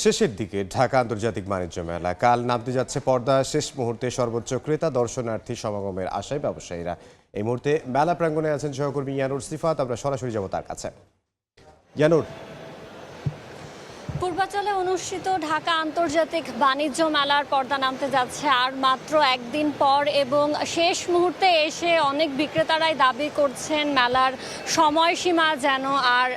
শেষের দিকে ঢাকা আন্তর্জাতিক বাণিজ্য মেলা কাল নামতে যাচ্ছে পর্দা। শেষ মুহূর্তে সর্বোচ্চ ক্রেতা দর্শনার্থী সমাগমের আশায় ব্যবসায়ীরা। এই মুহূর্তে মেলা প্রাঙ্গণে আছেন সহকর্মী ইয়ানুর সিফাত। আমরা সরাসরি যাব তার কাছে। ইয়ানুর, পূর্বাচলে অনুষ্ঠিত ঢাকা আন্তর্জাতিক বাণিজ্য মেলার পর্দা নামতে যাচ্ছে আর মাত্র একদিন পর, এবং শেষ মুহূর্তে এসে অনেক বিক্রেতারাই দাবি করছেন মেলার সময়সীমা যেন আর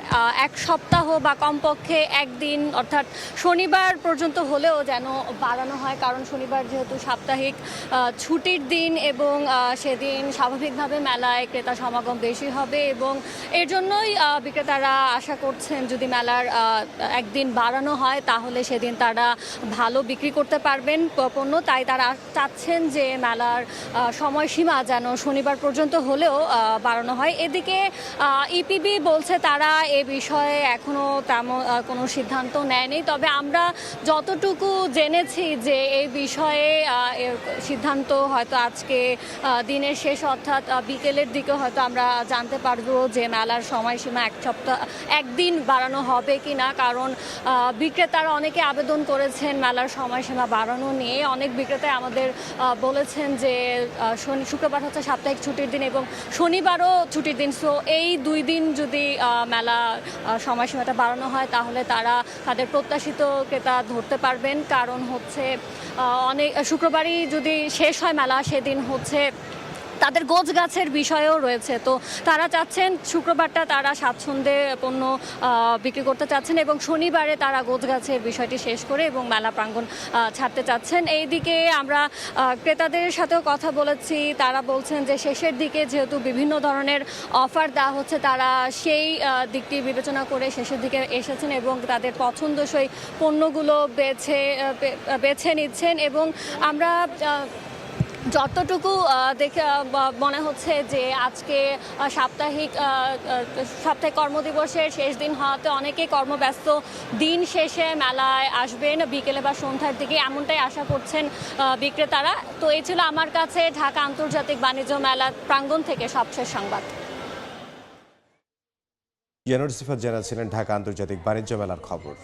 এক সপ্তাহ বা কমপক্ষে একদিন অর্থাৎ শনিবার পর্যন্ত হলেও যেন বাড়ানো হয়, কারণ শনিবার যেহেতু সাপ্তাহিক ছুটির দিন এবং সেদিন স্বাভাবিকভাবে মেলায় ক্রেতা সমাগম বেশি হবে, এবং এর জন্যই বিক্রেতারা আশা করছেন যদি মেলার একদিন বাড়ানো হয় তাহলে সেদিন তারা ভালো বিক্রি করতে পারবেন পণ্য। তাই তারা চাচ্ছেন যে মেলার সময়সীমা যেন শনিবার পর্যন্ত হলেও বাড়ানো হয়। এদিকে ইপিবি বলছে তারা এ বিষয়ে এখনও তেমন কোনো সিদ্ধান্ত নেয়নি, তবে আমরা যতটুকু জেনেছি যে এই বিষয়ে সিদ্ধান্ত হয়তো আজকে দিনের শেষ অর্থাৎ বিকেলের দিকে হয়তো আমরা জানতে পারবো যে মেলার সময়সীমা একদিন বাড়ানো হবে কিনা, কারণ বিক্রেতারা অনেকে আবেদন করেছেন মেলার সময়সীমা বাড়ানো নিয়ে। অনেক বিক্রেতাই আমাদের বলেছেন যে শুক্রবার হচ্ছে সাপ্তাহিক ছুটির দিন এবং শনিবারও ছুটির দিন, সো এই দুই দিন যদি মেলা সময়সীমাটা বাড়ানো হয় তাহলে তারা তাদের প্রত্যাশিত ক্রেতা ধরতে পারবেন। কারণ হচ্ছে অনেক শুক্রবারই যদি শেষ হয় মেলা, সেদিন হচ্ছে তাদের গোছ গাছের বিষয়েও রয়েছে, তো তারা চাচ্ছেন শুক্রবারটা তারা স্বাচ্ছন্দ্যে পণ্য বিক্রি করতে চাচ্ছেন এবং শনিবারে তারা গোছ গাছের বিষয়টি শেষ করে এবং মেলা প্রাঙ্গণ ছাড়তে চাচ্ছেন। এইদিকে আমরা ক্রেতাদের সাথেও কথা বলেছি, তারা বলছেন যে শেষের দিকে যেহেতু বিভিন্ন ধরনের অফার দেওয়া হচ্ছে তারা সেই দিকটি বিবেচনা করে শেষের দিকে এসেছেন এবং তাদের পছন্দসই পণ্যগুলো বেছে নিচ্ছেন। এবং আমরা যতটুকু দেখে মনে হচ্ছে যে আজকে সাপ্তাহিক কর্মদিবসের শেষ দিন হওয়াতে অনেকেই কর্মব্যস্ত দিন শেষে মেলায় আসবেন বিকেলে বা সন্ধ্যার দিকে, এমনটাই আশা করছেন বিক্রেতারা। তো এই ছিল আমার কাছে ঢাকা আন্তর্জাতিক বাণিজ্য মেলা প্রাঙ্গণ থেকে সবশেষ সংবাদ। ইয়ানুর সিফাত জানাচ্ছিলেন ঢাকা আন্তর্জাতিক বাণিজ্য মেলার খবর।